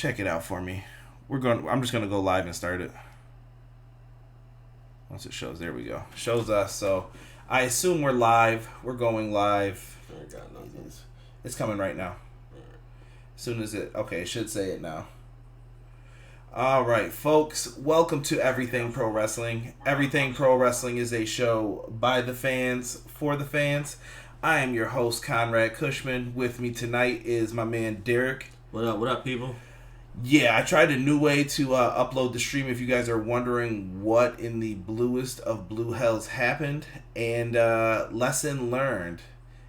check it out for me. I'm just gonna go live and start it. Once it shows, there we go. Shows us. So I assume we're live. We're going live. I got nothing. It's coming right now. As soon as it should say it now. All right, folks. Welcome to Everything Pro Wrestling. Everything Pro Wrestling is a show by the fans for the fans. I am your host, Conrad Cushman. With me tonight is my man Derek. What up? What up, people? Yeah, I tried a new way to upload the stream if you guys are wondering what in the bluest of blue hells happened. And lesson learned.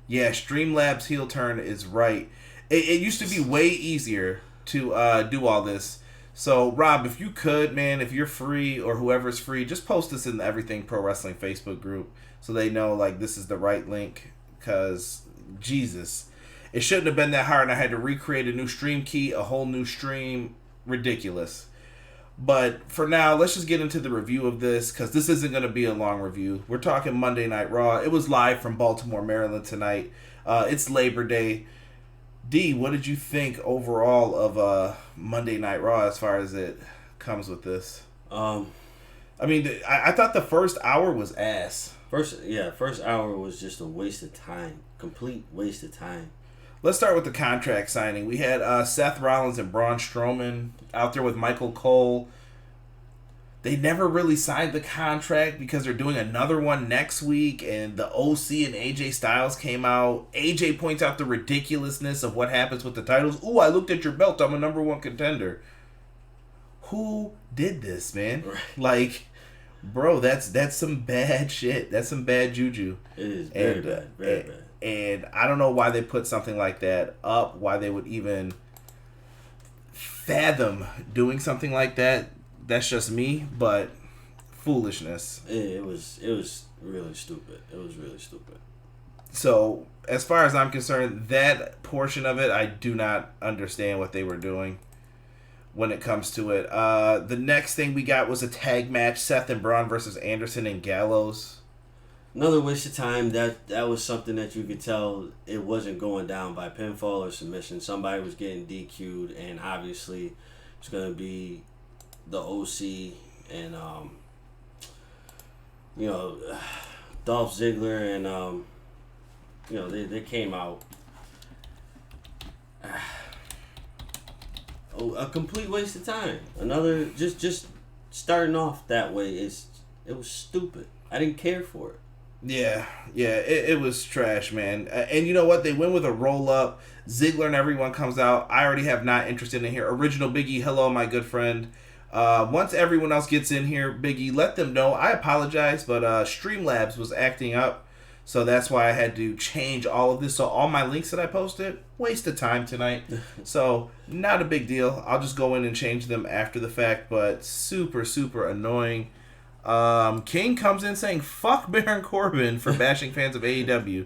Yeah, Streamlabs heel turn is right. It used to be way easier to do all this. So, Rob, if you could, man, if you're free or whoever's free, just post this in the Everything Pro Wrestling Facebook group so they know, like, this is the right link. Because, Jesus, it shouldn't have been that hard. I had to recreate a new stream key, a whole new stream. Ridiculous. But for now, let's just get into the review of this, because this isn't going to be a long review. We're talking Monday Night Raw. It was live from Baltimore, Maryland tonight. It's Labor Day. D, what did you think overall of Monday Night Raw as far as it comes with this? I thought the first hour was ass. First hour was just a waste of time. Complete waste of time. Let's start with the contract signing. We had Seth Rollins and Braun Strowman out there with Michael Cole. They never really signed the contract because they're doing another one next week, and the OC and AJ Styles came out. AJ points out the ridiculousness of what happens with the titles. Ooh, I looked at your belt. I'm a number 1 contender. Who did this, man? Right. Like, bro, that's some bad shit. That's some bad juju. It is very bad. Very bad. And I don't know why they put something like that up, why they would even fathom doing something like that. That's just me, but foolishness. It was really stupid. It was really stupid. So, as far as I'm concerned, that portion of it, I do not understand what they were doing when it comes to it. The next thing we got was a tag match, Seth and Braun versus Anderson and Gallows. Another waste of time. That was something that you could tell it wasn't going down by pinfall or submission. Somebody was getting DQ'd, and obviously it's going to be the OC and Dolph Ziggler, and they came out. A complete waste of time. Another just starting off that way it was stupid. I didn't care for it. Yeah, it was trash, man. And you know what? They went with a roll-up. Ziggler and everyone comes out. I already have not interested in here. Original Biggie, hello, my good friend. Once everyone else gets in here, Biggie, let them know. I apologize, but Streamlabs was acting up, so that's why I had to change all of this. So all my links that I posted, waste of time tonight. So not a big deal. I'll just go in and change them after the fact, but super, super annoying. King comes in saying, fuck Baron Corbin for bashing fans of AEW.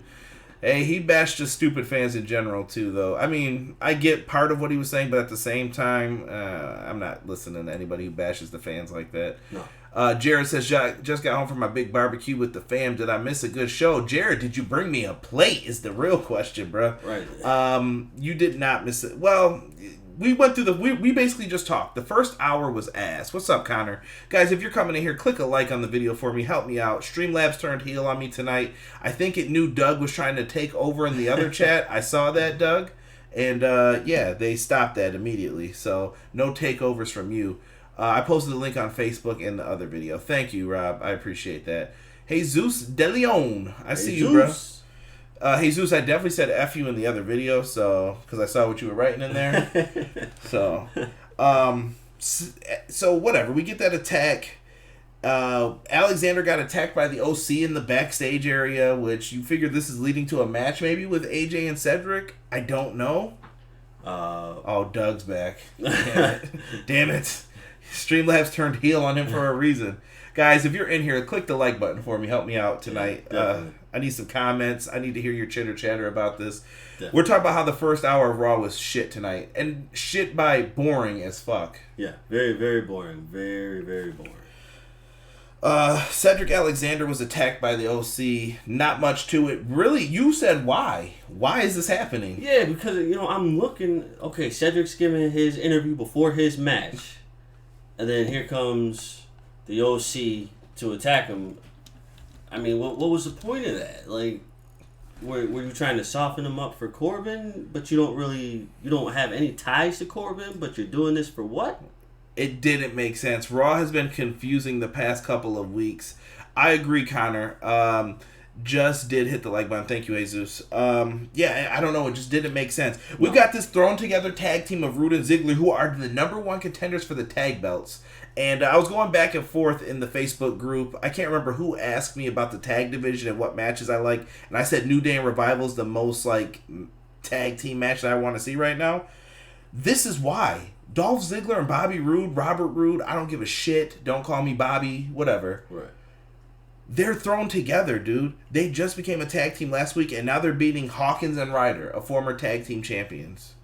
Hey, he bashed just stupid fans in general, too, though. I mean, I get part of what he was saying, but at the same time, I'm not listening to anybody who bashes the fans like that. No. Jared says, just got home from my big barbecue with the fam. Did I miss a good show? Jared, did you bring me a plate is the real question, bro. Right. You did not miss it. Well, we went through we basically just talked. The first hour was ass. What's up, Connor? Guys, if you're coming in here, click a like on the video for me. Help me out. Streamlabs turned heel on me tonight. I think it knew Doug was trying to take over in the other chat. I saw that, Doug. And, they stopped that immediately. So, no takeovers from you. I posted the link on Facebook in the other video. Thank you, Rob. I appreciate that. Jesus De Leon. I see you, bro. Jesus, I definitely said F you in the other video, so because I saw what you were writing in there. so whatever. We get that attack. Alexander got attacked by the OC in the backstage area, which you figure this is leading to a match maybe with AJ and Cedric. I don't know. Doug's back. Damn it. Streamlabs turned heel on him for a reason. Guys, if you're in here, click the like button for me. Help me out tonight. I need some comments. I need to hear your chitter chatter about this. Definitely. We're talking about how the first hour of Raw was shit tonight. And shit by boring as fuck. Yeah, very, very boring. Very, very boring. Cedric Alexander was attacked by the OC. Not much to it. Really, you said why? Why is this happening? Yeah, because I'm looking. Okay, Cedric's giving his interview before his match, and then here comes the OC to attack him. I mean, what was the point of that? Like, were you trying to soften him up for Corbin, but you don't have any ties to Corbin, but you're doing this for what? It didn't make sense. Raw has been confusing the past couple of weeks. I agree, Connor. Just did hit the like button. Thank you, Jesus. Yeah, I don't know. It just didn't make sense. We've got this thrown together tag team of Rude and Ziggler, who are the number one contenders for the tag belts. And I was going back and forth in the Facebook group. I can't remember who asked me about the tag division and what matches I like. And I said New Day and Revival is the most like tag team match that I want to see right now. This is why. Dolph Ziggler and Bobby Roode, Robert Roode, I don't give a shit. Don't call me Bobby, whatever. Right. They're thrown together, dude. They just became a tag team last week, and now they're beating Hawkins and Ryder, a former tag team champions.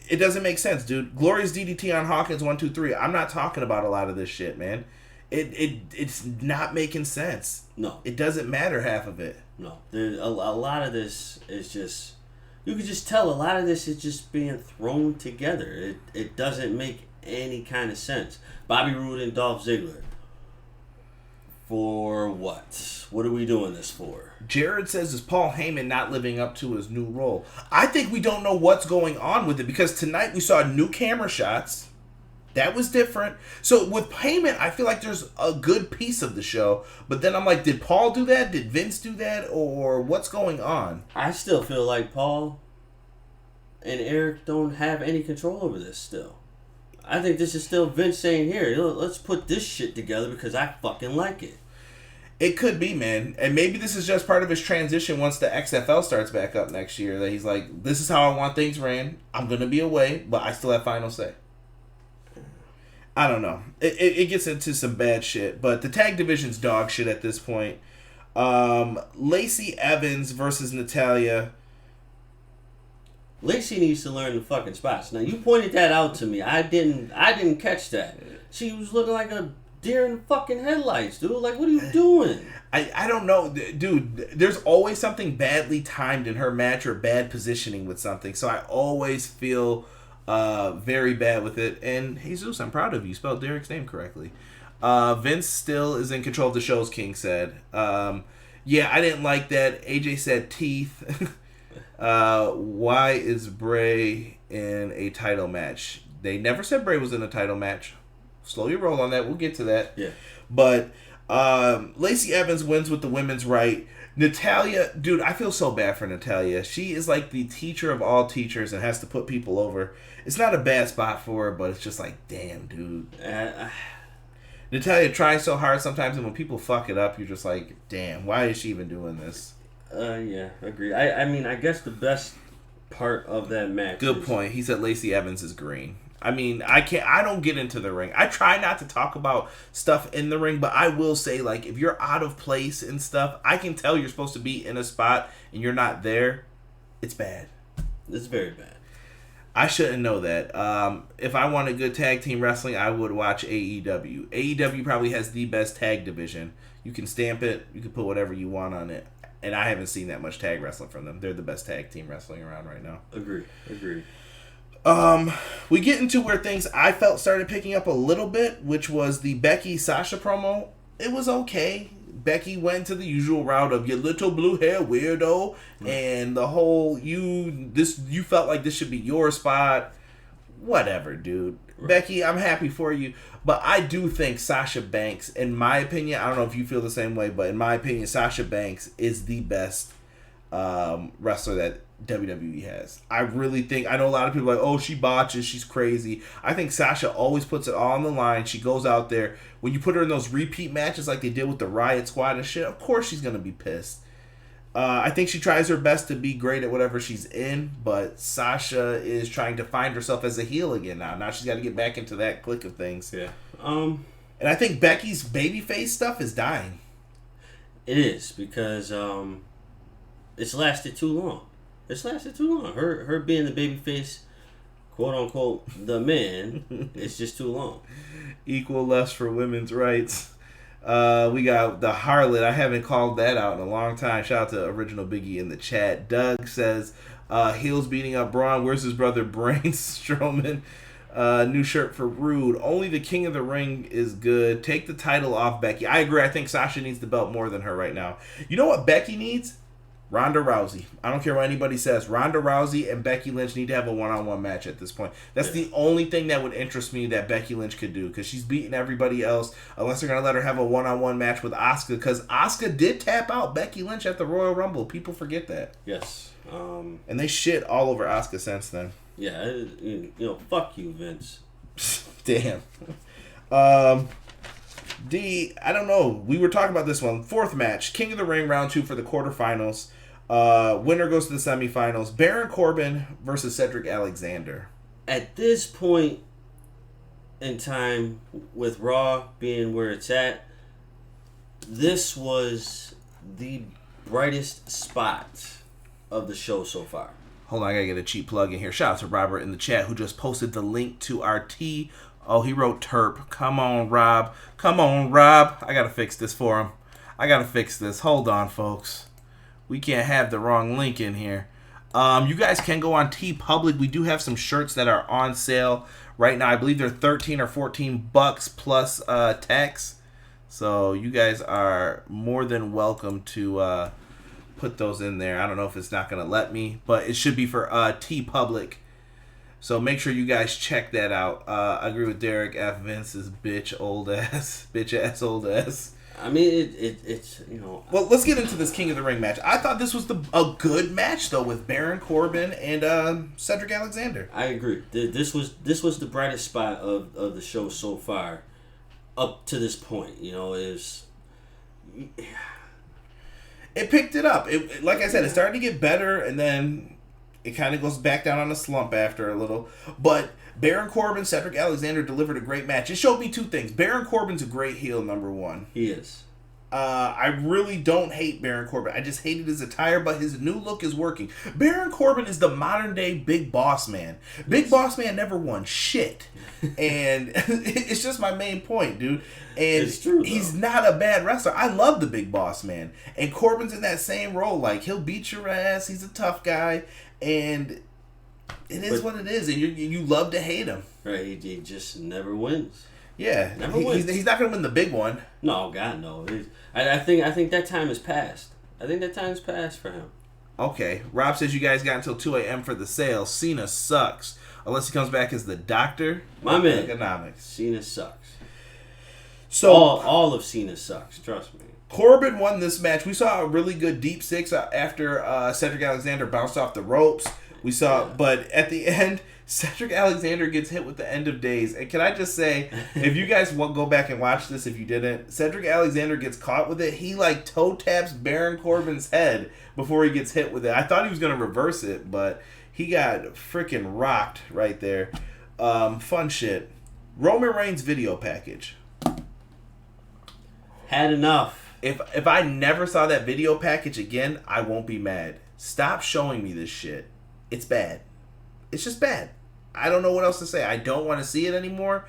It doesn't make sense, dude. Glorious DDT on Hawkins, 1, 2, 3. I'm not talking about a lot of this shit, man. It's not making sense. No. It doesn't matter half of it. No. A lot of this is just... You can just tell a lot of this is just being thrown together. It doesn't make any kind of sense. Bobby Roode and Dolph Ziggler. For what? What are we doing this for? Jared says, is Paul Heyman not living up to his new role? I think we don't know what's going on with it because tonight we saw new camera shots. That was different. So with Heyman, I feel like there's a good piece of the show. But then I'm like, did Paul do that? Did Vince do that? Or what's going on? I still feel like Paul and Eric don't have any control over this still. I think this is still Vince saying, here, let's put this shit together because I fucking like it. It could be, man. And maybe this is just part of his transition once the XFL starts back up next year. That he's like, this is how I want things ran. I'm going to be away, but I still have final say. I don't know. It gets into some bad shit, but the tag division's dog shit at this point. Lacey Evans versus Natalya. Lacey needs to learn the fucking spots. Now you pointed that out to me. I didn't catch that. She was looking like a deer in the fucking headlights, dude. Like, what are you doing? I don't know, dude. There's always something badly timed in her match or bad positioning with something. So I always feel very bad with it. And Jesus, I'm proud of you. You spelled Derek's name correctly. Vince still is in control of the show, as King said. Yeah, I didn't like that. AJ said teeth. Why is Bray in a title match? They never said Bray was in a title match. Slow your roll on that. We'll get to that. Yeah. But Lacey Evans wins with the women's right. Natalya, dude, I feel so bad for Natalya. She is like the teacher of all teachers and has to put people over. It's not a bad spot for her, but it's just like, damn, dude. Natalya tries so hard sometimes, and when people fuck it up, you're just like, damn, why is she even doing this? Yeah, agree. I mean, I guess the best part of that match. Good point. He said Lacey Evans is green. I mean, I don't get into the ring. I try not to talk about stuff in the ring, but I will say, like, if you're out of place and stuff, I can tell you're supposed to be in a spot and you're not there. It's bad. It's very bad. I shouldn't know that. If I wanted good tag team wrestling, I would watch AEW. AEW probably has the best tag division. You can stamp it. You can put whatever you want on it. And I haven't seen that much tag wrestling from them. They're the best tag team wrestling around right now. Agree. We get into where things I felt started picking up a little bit, which was the Becky Sasha promo. It was okay. Becky went to the usual route of your little blue hair weirdo, and the whole you felt like this should be your spot. Whatever, dude. Right. Becky, I'm happy for you, but I do think Sasha Banks, in my opinion, I don't know if you feel the same way, but in my opinion, Sasha Banks is the best wrestler that WWE has. I really think, I know a lot of people are like, oh, she botches, she's crazy. I think Sasha always puts it all on the line. She goes out there. When you put her in those repeat matches like they did with the Riot Squad and shit, of course she's going to be pissed. I think she tries her best to be great at whatever she's in, but Sasha is trying to find herself as a heel again now. Now she's got to get back into that clique of things. Yeah. And I think Becky's babyface stuff is dying. It is, because it's lasted too long. Her being the babyface quote unquote the men, it's just too long. Equal less for women's rights. We got the harlot. I haven't called that out in a long time. Shout out to Original Biggie in the chat. Doug says, heels beating up Braun. Where's his brother Brain Strowman? New shirt for Rude. Only the King of the Ring is good. Take the title off Becky. I agree. I think Sasha needs the belt more than her right now. You know what Becky needs? Ronda Rousey. I don't care what anybody says. Ronda Rousey and Becky Lynch need to have a one-on-one match at this point. That's the only thing that would interest me that Becky Lynch could do, because she's beating everybody else, unless they're going to let her have a one-on-one match with Asuka, because Asuka did tap out Becky Lynch at the Royal Rumble. People forget that. Yes. And they shit all over Asuka since then. Yeah, fuck you, Vince. Damn. I don't know. We were talking about this one. Fourth match, King of the Ring, round 2 for the quarterfinals. Winner goes to the semifinals. Baron Corbin versus Cedric Alexander. At this point in time, with Raw being where it's at, this was the brightest spot of the show so far. Hold on, I gotta get a cheap plug in here. Shout out to Robert in the chat who just posted the link to our tea. Oh, he wrote Terp. Come on, Rob. Come on, Rob. I gotta fix this for him. I gotta fix this. Hold on, folks. We can't have the wrong link in here. You guys can go on TeePublic. We do have some shirts that are on sale right now. I believe they're $13 or $14 plus tax. So you guys are more than welcome to put those in there. I don't know if it's not going to let me, but it should be for TeePublic. So make sure you guys check that out. I agree with Derek F. Vince's bitch ass old ass. I mean, it's Well, let's get into this King of the Ring match. I thought this was a good match though, with Baron Corbin and Cedric Alexander. I agree. This was the brightest spot of the show so far, up to this point. It picked it up. It, like I said, it started to get better, and then it kind of goes back down on a slump after a little. But Baron Corbin, Cedric Alexander delivered a great match. It showed me two things. Baron Corbin's a great heel, number one. He is. I really don't hate Baron Corbin. I just hated his attire, but his new look is working. Baron Corbin is the modern day Big Boss Man. Big Boss Man never won shit. And it's just my main point, dude. And it's true, he's not a bad wrestler. I love the Big Boss Man. And Corbin's in that same role. Like, he'll beat your ass. He's a tough guy. And it is what it is. And you love to hate him. Right. He just never wins. Yeah. Never wins. He's not going to win the big one. No, God, no. I think that time has passed. I think that time has passed for him. Okay. Rob says you guys got until 2 a.m. for the sale. Cena sucks. Unless he comes back as the doctor. My man. Economics. Cena sucks. So all of Cena sucks. Trust me. Corbin won this match. We saw a really good deep six after Cedric Alexander bounced off the ropes. But at the end, Cedric Alexander gets hit with the end of days. And can I just say, if you guys want go back and watch this, if you didn't, Cedric Alexander gets caught with it. He toe taps Baron Corbin's head before he gets hit with it. I thought he was going to reverse it, but he got freaking rocked right there. Fun shit. Roman Reigns video package. Had enough. If I never saw that video package again, I won't be mad. Stop showing me this shit. It's bad. It's just bad. I don't know what else to say. I don't want to see it anymore.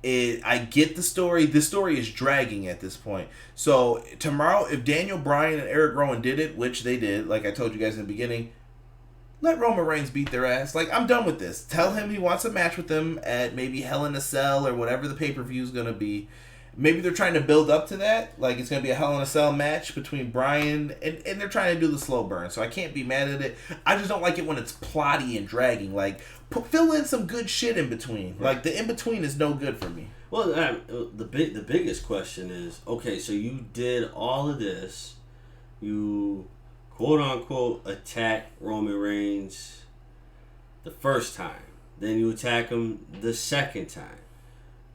I get the story. This story is dragging at this point. So tomorrow, if Daniel Bryan and Eric Rowan did it, which they did, like I told you guys in the beginning, let Roman Reigns beat their ass. Like, I'm done with this. Tell him he wants a match with them at maybe Hell in a Cell or whatever the pay-per-view is going to be. Maybe they're trying to build up to that. Like, it's going to be a Hell in a Cell match between Bryan, and they're trying to do the slow burn. So I can't be mad at it. I just don't like it when it's plotty and dragging. Like, fill in some good shit in between. Right. Like, the in-between is no good for me. Well, the biggest question is, okay, so you did all of this. You, quote-unquote, attack Roman Reigns the first time. Then you attack him the second time.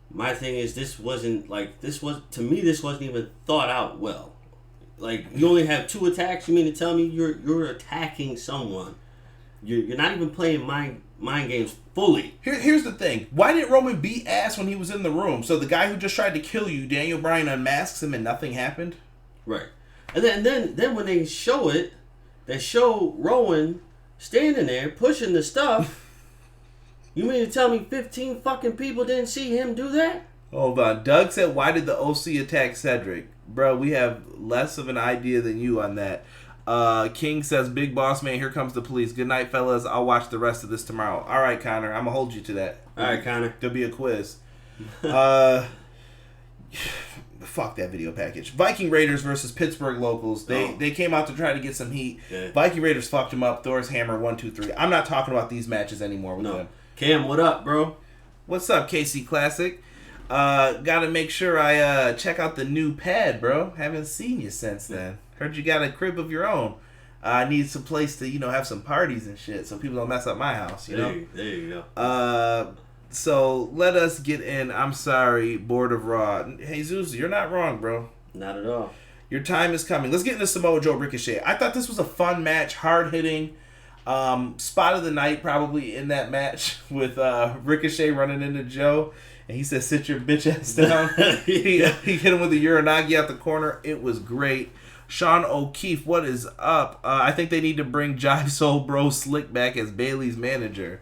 My thing is, this wasn't even thought out well. Like, you only have 2 attacks. You mean to tell me you're attacking someone? You're not even playing mind games fully. Here's the thing. Why didn't Roman beat ass when he was in the room? So the guy who just tried to kill you, Daniel Bryan, unmasks him and nothing happened? Right. And then when they show it, they show Rowan standing there pushing the stuff. You mean to tell me 15 fucking people didn't see him do that? Hold on. Doug said, why did the OC attack Cedric? Bro, we have less of an idea than you on that. King says, Big Boss Man, here comes the police. Good night, fellas. I'll watch the rest of this tomorrow. All right, Connor. I'm going to hold you to that. All right, Connor. There'll be a quiz. Fuck that video package. Viking Raiders versus Pittsburgh Locals. They came out to try to get some heat. Yeah. Viking Raiders fucked them up. Thor's Hammer 1, 2, 3. I'm not talking about these matches anymore with them. Cam, what up, bro? What's up, KC Classic? Gotta make sure I check out the new pad, bro. Haven't seen you since then. Heard you got a crib of your own. I need some place to, have some parties and shit so people don't mess up my house, you know? There you go. So let us get in. I'm sorry, Board of Raw. Hey, Zeus, you're not wrong, bro. Not at all. Your time is coming. Let's get into Samoa Joe Ricochet. I thought this was a fun match, hard-hitting. Spot of the night probably in that match with Ricochet running into Joe. And he said, sit your bitch ass down. he hit him with a Uranagi out the corner. It was great. Sean O'Keefe, what is up? I think they need to bring Jive Soul Bro Slick back as Bailey's manager.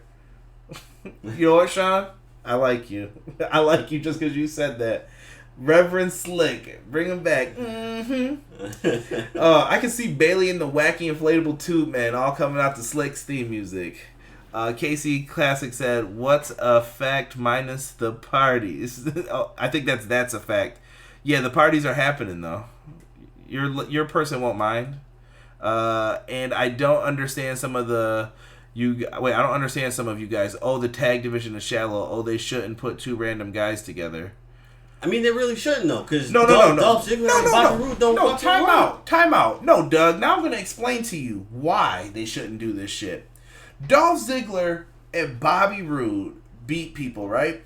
You know what, Sean? I like you. I like you just because you said that. Reverend Slick, bring him back. Mm-hmm. I can see Bailey in the wacky inflatable tube, man, all coming out to Slick's theme music. KC Classic said, what's a fact minus the parties? I think that's a fact. Yeah, the parties are happening, though. Your person won't mind. And I don't understand some of the... I don't understand some of you guys. Oh, the tag division is shallow. Oh, they shouldn't put two random guys together. I mean, they really shouldn't, though, because no. Dolph Ziggler and Bobby Roode don't fucking Time out. No, Doug, now I'm going to explain to you why they shouldn't do this shit. Dolph Ziggler and Bobby Roode beat people, right?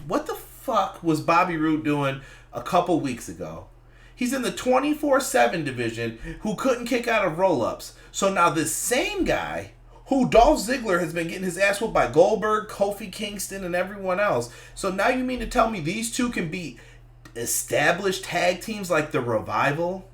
What the fuck was Bobby Roode doing a couple weeks ago? He's in the 24/7 division who couldn't kick out of roll-ups. So now this same guy, who Dolph Ziggler has been getting his ass whooped by Goldberg, Kofi Kingston, and everyone else. So now you mean to tell me these two can beat established tag teams like the Revival?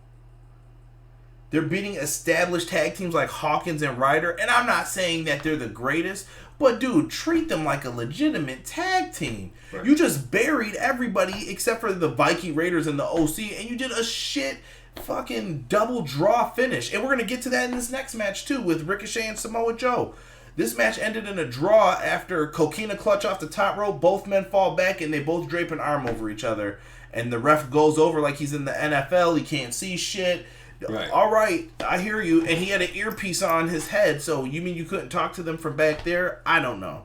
They're beating established tag teams like Hawkins and Ryder. And I'm not saying that they're the greatest, but dude, treat them like a legitimate tag team. Right. You just buried everybody except for the Viking Raiders and the OC, and you did a shit fucking double draw finish. And we're going to get to that in this next match too with Ricochet and Samoa Joe. This match ended in a draw after Coquina clutch off the top rope. Both men fall back and they both drape an arm over each other. And the ref goes over like he's in the NFL. He can't see shit. Right. All right, I hear you. And he had an earpiece on his head. So you mean you couldn't talk to them from back there? I don't know.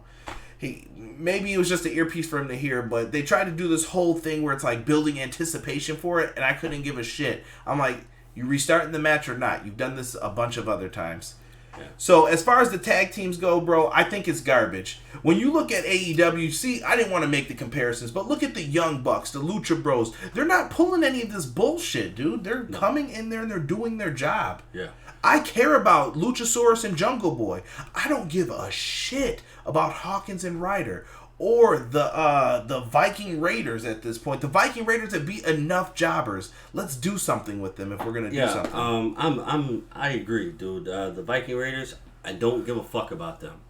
Maybe it was just an earpiece for him to hear, but they tried to do this whole thing where it's like building anticipation for it, and I couldn't give a shit. I'm like, you restarting the match or not? You've done this a bunch of other times. Yeah. So as far as the tag teams go, bro, I think it's garbage. When you look at AEW, see, I didn't want to make the comparisons, but look at the Young Bucks, the Lucha Bros. They're not pulling any of this bullshit, dude. They're coming in there and they're doing their job. Yeah. I care about Luchasaurus and Jungle Boy. I don't give a shit about Hawkins and Ryder or the Viking Raiders at this point. The Viking Raiders have beat enough jobbers. Let's do something with them if we're gonna do something. I agree, dude. The Viking Raiders, I don't give a fuck about them.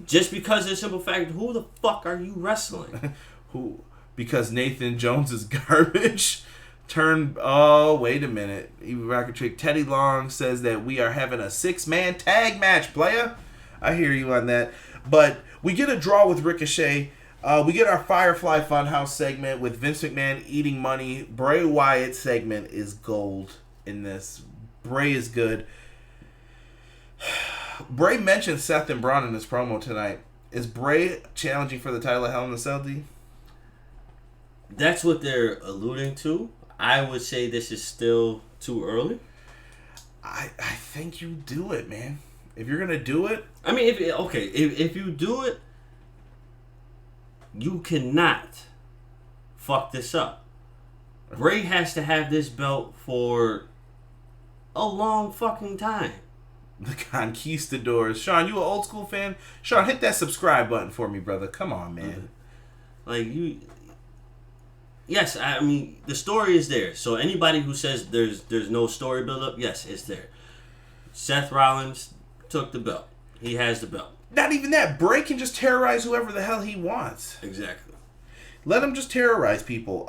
Just because of the simple fact, who the fuck are you wrestling? Who? Because Nathan Jones is garbage. Wait a minute. Even Rocket Trick Teddy Long says that we are having a 6-man tag match, playa. I hear you on that. But we get a draw with Ricochet. We get our Firefly Funhouse segment with Vince McMahon eating money. Bray Wyatt segment is gold in this. Bray is good. Bray mentioned Seth and Braun in his promo tonight. Is Bray challenging for the title of Hell in the Cell, D? That's what they're alluding to. I would say this is still too early. I think you do it, man. If you're gonna do it, I mean, if you do it, you cannot fuck this up. Bray has to have this belt for a long fucking time. The Conquistadors. Sean, you an old school fan? Sean, hit that subscribe button for me, brother. Come on, man. Like you. Yes, I mean the story is there. So anybody who says there's no story build up, yes, it's there. Seth Rollins took the belt. He has the belt. Not even that. Bray can just terrorize whoever the hell he wants. Exactly. Let him just terrorize people.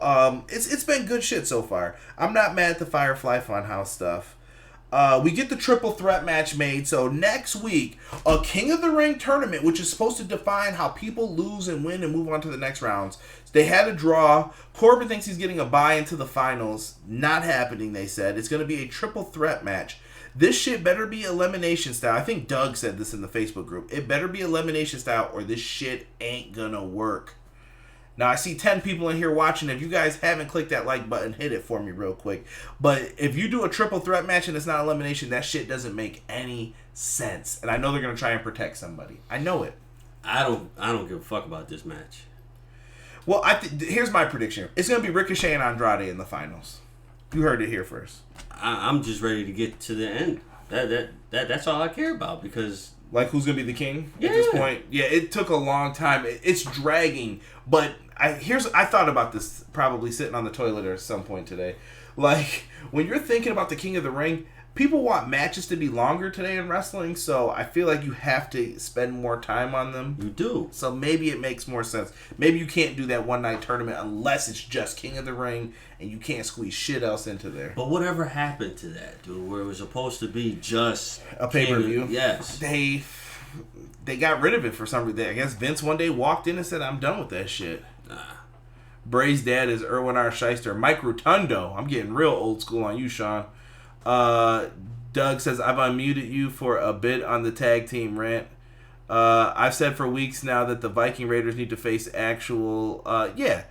It's been good shit so far. I'm not mad at the Firefly Funhouse stuff. We get the triple threat match made. So next week, a King of the Ring tournament, which is supposed to define how people lose and win and move on to the next rounds. They had a draw. Corbin thinks he's getting a bye into the finals. Not happening, they said. It's going to be a triple threat match. This shit better be elimination style. I think Doug said this in the Facebook group. It better be elimination style or this shit ain't gonna work. Now, I see 10 people in here watching. If you guys haven't clicked that like button, hit it for me real quick. But if you do a triple threat match and it's not elimination, that shit doesn't make any sense. And I know they're gonna try and protect somebody. I know it. I don't give a fuck about this match. Well, here's my prediction. It's gonna be Ricochet and Andrade in the finals. You heard it here first. I'm just ready to get to the end. That's all I care about because like who's gonna be the king at this point? Yeah, it took a long time. It's dragging, but I thought about this probably sitting on the toilet or at some point today. Like when you're thinking about the King of the Ring, people want matches to be longer today in wrestling, so I feel like you have to spend more time on them. You do. So maybe it makes more sense. Maybe you can't do that one night tournament unless it's just King of the Ring and you can't squeeze shit else into there. But whatever happened to that, dude, where it was supposed to be just a pay-per-view? Yes. They got rid of it for some reason. I guess Vince one day walked in and said, I'm done with that shit. Nah. Bray's dad is Erwin R. Shyster. Mike Rotundo. I'm getting real old school on you, Sean. Doug says, I've unmuted you for a bit on the tag team rant. I've said for weeks now that the Viking Raiders need to face actual... yeah.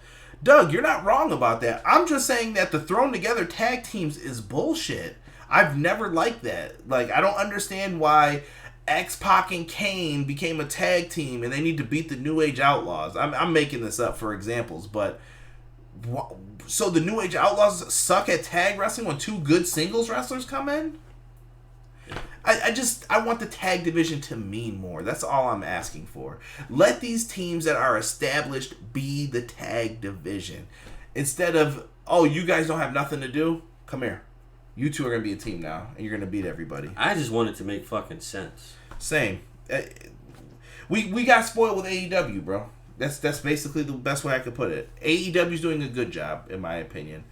Doug, you're not wrong about that. I'm just saying that the thrown together tag teams is bullshit. I've never liked that. Like, I don't understand why X-Pac and Kane became a tag team and they need to beat the New Age Outlaws. I'm making this up for examples, but... So the New Age Outlaws suck at tag wrestling when two good singles wrestlers come in? I want the tag division to mean more. That's all I'm asking for. Let these teams that are established be the tag division. Instead of, oh, you guys don't have nothing to do? Come here. You two are going to be a team now, and you're going to beat everybody. I just want it to make fucking sense. Same. We got spoiled with AEW, bro. That's basically the best way I could put it. AEW's doing a good job, in my opinion.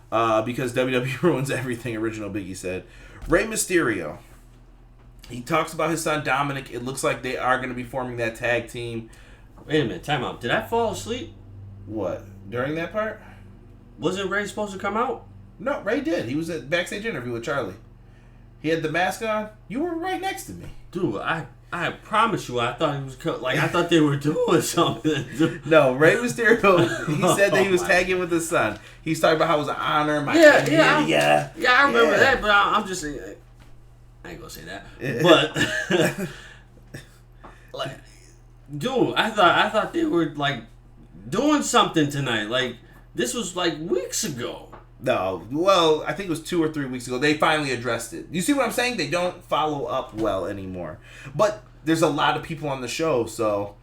Because WWE ruins everything, original Biggie said. Rey Mysterio. He talks about his son Dominic. It looks like they are going to be forming that tag team. Wait a minute, time out. Did I fall asleep? What? During that part? Wasn't Ray supposed to come out? No, Ray did. He was at backstage interview with Charlie. He had the mask on. You were right next to me. Dude, I promise you, I thought he was I thought they were doing something. No, Rey Mysterio. He said that he was tagging with his son. He's talking about how it was an honor. Yeah, I remember that. But I'm just saying, I ain't gonna say that. But like, dude, I thought they were like doing something tonight. Like this was like weeks ago. No, well, I think it was 2 or 3 weeks ago. They finally addressed it. You see what I'm saying? They don't follow up well anymore. But there's a lot of people on the show, so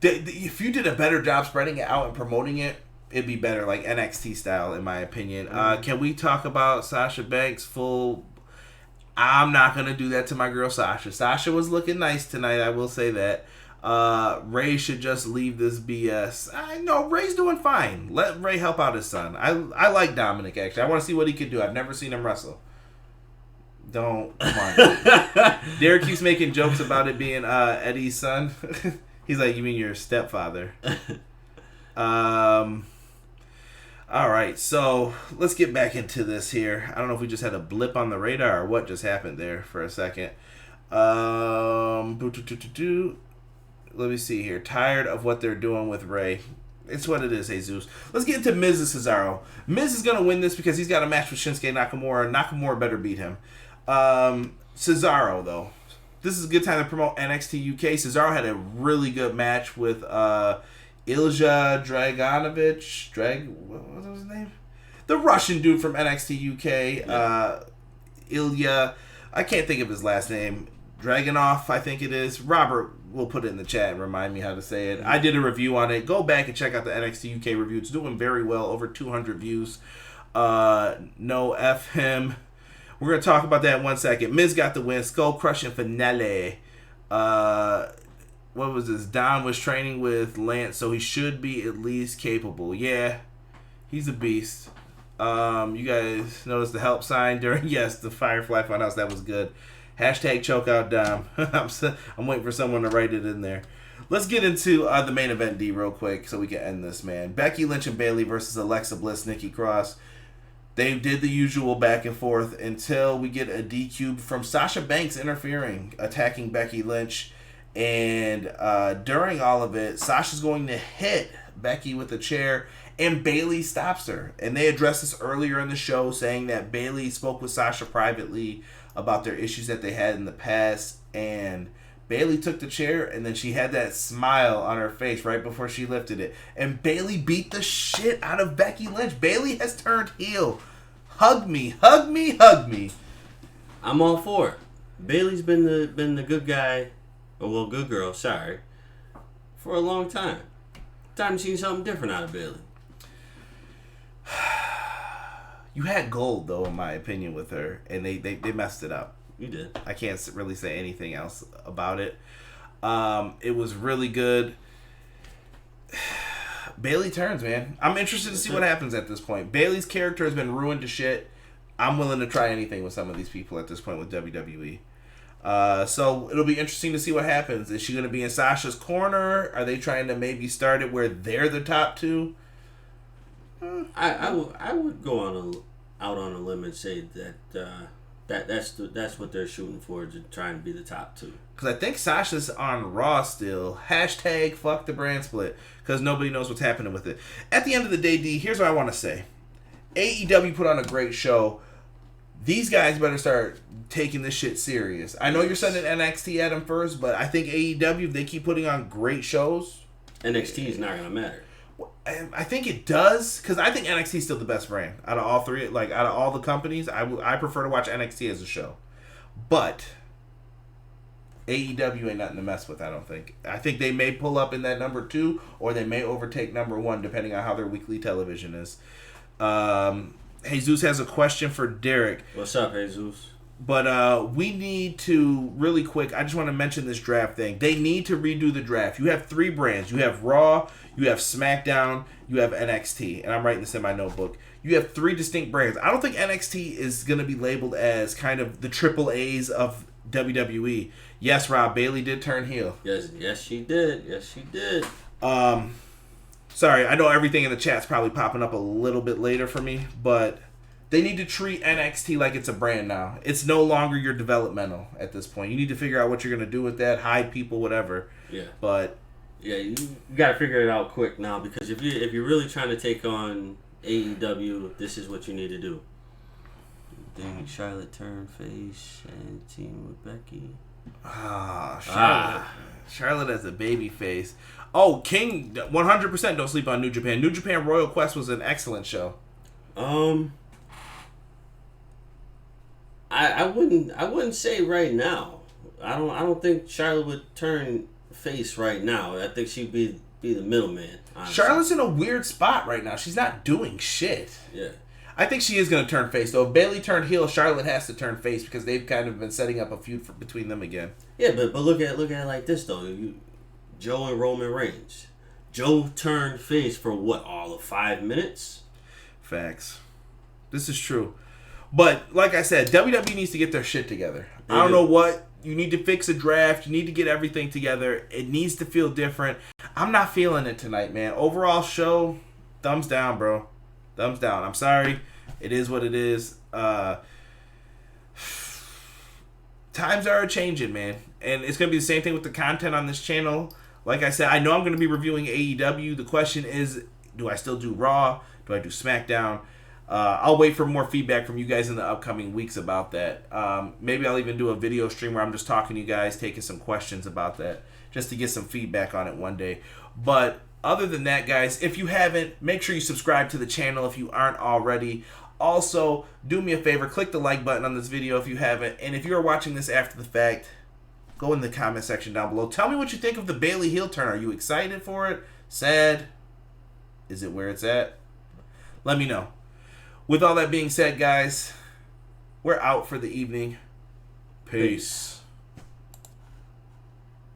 if you did a better job spreading it out and promoting it, it'd be better, like NXT style, in my opinion. Can we talk about Sasha Banks full? I'm not going to do that to my girl Sasha. Sasha was looking nice tonight, I will say that. Ray should just leave this BS. I know Ray's doing fine. Let Ray help out his son. I like Dominic, actually. I want to see what he can do. I've never seen him wrestle. Come on. Derek keeps making jokes about it being Eddie's son. He's like, you mean your stepfather? All right, so let's get back into this here. I don't know if we just had a blip on the radar or what just happened there for a second. Let me see here. Tired of what they're doing with Ray. It's what it is, Jesus. Let's get into Miz and Cesaro. Miz is going to win this because he's got a match with Shinsuke Nakamura. Nakamura better beat him. Cesaro, though. This is a good time to promote NXT UK. Cesaro had a really good match with Ilja Dragonovich. What was his name? The Russian dude from NXT UK. Yeah. Ilya. I can't think of his last name. Dragunov, I think it is. Robert will put it in the chat and remind me how to say it. I did a review on it. Go back and check out the NXT UK review. It's doing very well. Over 200 views. No F him. We're going to talk about that in 1 second. Miz got the win. Skull crushing finale. what was this? Don was training with Lance, so he should be at least capable. Yeah, he's a beast. You guys notice the help sign during the Firefly Funhouse. That was good. Hashtag choke out Dom. I'm waiting for someone to write it in there. Let's get into the main event, D, real quick, so we can end this, man. Becky Lynch and Bayley versus Alexa Bliss, Nikki Cross. They did the usual back and forth until we get a DQ from Sasha Banks interfering, attacking Becky Lynch. And during all of it, Sasha's going to hit Becky with a chair, and Bayley stops her. And they addressed this earlier in the show, saying that Bayley spoke with Sasha privately about their issues that they had in the past. And Bayley took the chair, and then she had that smile on her face right before she lifted it. And Bayley beat the shit out of Becky Lynch. Bayley has turned heel. Hug me, hug me, hug me. I'm all for it. Bayley's been the good guy, good girl, sorry, for a long time. Time to see something different out of Bayley. You had gold, though, in my opinion, with her, and they messed it up. You did. I can't really say anything else about it. It was really good. Bayley turns, man. I'm interested to see what happens at this point. Bayley's character has been ruined to shit. I'm willing to try anything with some of these people at this point with WWE. So it'll be interesting to see what happens. Is she going to be in Sasha's corner? Are they trying to maybe start it where they're the top two? I would go out on a limb and say that that's what they're shooting for, to try and be the top two. Because I think Sasha's on Raw still. Hashtag fuck the brand split. Because nobody knows what's happening with it. At the end of the day, D, here's what I want to say. AEW put on a great show. These guys better start taking this shit serious. I know you're sending NXT at them first, but I think AEW, if they keep putting on great shows, NXT is not going to matter. I think it does, because I think NXT is still the best brand out of all three. Like, out of all the companies, I prefer to watch NXT as a show. But AEW ain't nothing to mess with, I don't think. I think they may pull up in that number 2, or they may overtake number 1, depending on how their weekly television is. Jesus has a question for Derek. What's up, Jesus? But we need to, really quick, I just want to mention this draft thing. They need to redo the draft. You have 3 brands. You have Raw, you have SmackDown, you have NXT. And I'm writing this in my notebook. You have 3 distinct brands. I don't think NXT is going to be labeled as kind of the triple A's of WWE. Yes, Rob, Bayley did turn heel. Yes, she did. Yes, she did. Sorry, I know everything in the chat's probably popping up a little bit later for me, but they need to treat NXT like it's a brand now. It's no longer your developmental at this point. You need to figure out what you're going to do with that, hide people, whatever. Yeah. But yeah, you got to figure it out quick now, because if you're really trying to take on AEW, this is what you need to do. Dang, Charlotte turn face and team with Becky. Charlotte as a baby face. Oh, King, 100% don't sleep on New Japan. New Japan Royal Quest was an excellent show. I wouldn't say right now. I don't think Charlotte would turn face right now. I think she'd be the middleman. Honestly. Charlotte's in a weird spot right now. She's not doing shit. Yeah. I think she is going to turn face, though. If Bayley turned heel, Charlotte has to turn face, because they've kind of been setting up a feud between them again. Yeah, but look at it like this, though. Joe and Roman Reigns. Joe turned face for what, all of 5 minutes? Facts. This is true. But, like I said, WWE needs to get their shit together. I don't know what. You need to fix a draft. You need to get everything together. It needs to feel different. I'm not feeling it tonight, man. Overall show, thumbs down, bro. Thumbs down. I'm sorry. It is what it is. Times are changing, man. And it's going to be the same thing with the content on this channel. Like I said, I know I'm going to be reviewing AEW. The question is, do I still do Raw? Do I do SmackDown? I'll wait for more feedback from you guys in the upcoming weeks about that. Maybe I'll even do a video stream where I'm just talking to you guys, taking some questions about that, just to get some feedback on it one day. But other than that, guys, if you haven't, make sure you subscribe to the channel if you aren't already. Also, do me a favor, click the like button on this video if you haven't. And if you're watching this after the fact, go in the comment section down below. Tell me what you think of the Bayley heel turn. Are you excited for it? Sad? Is it where it's at? Let me know. With all that being said, guys, we're out for the evening. Peace.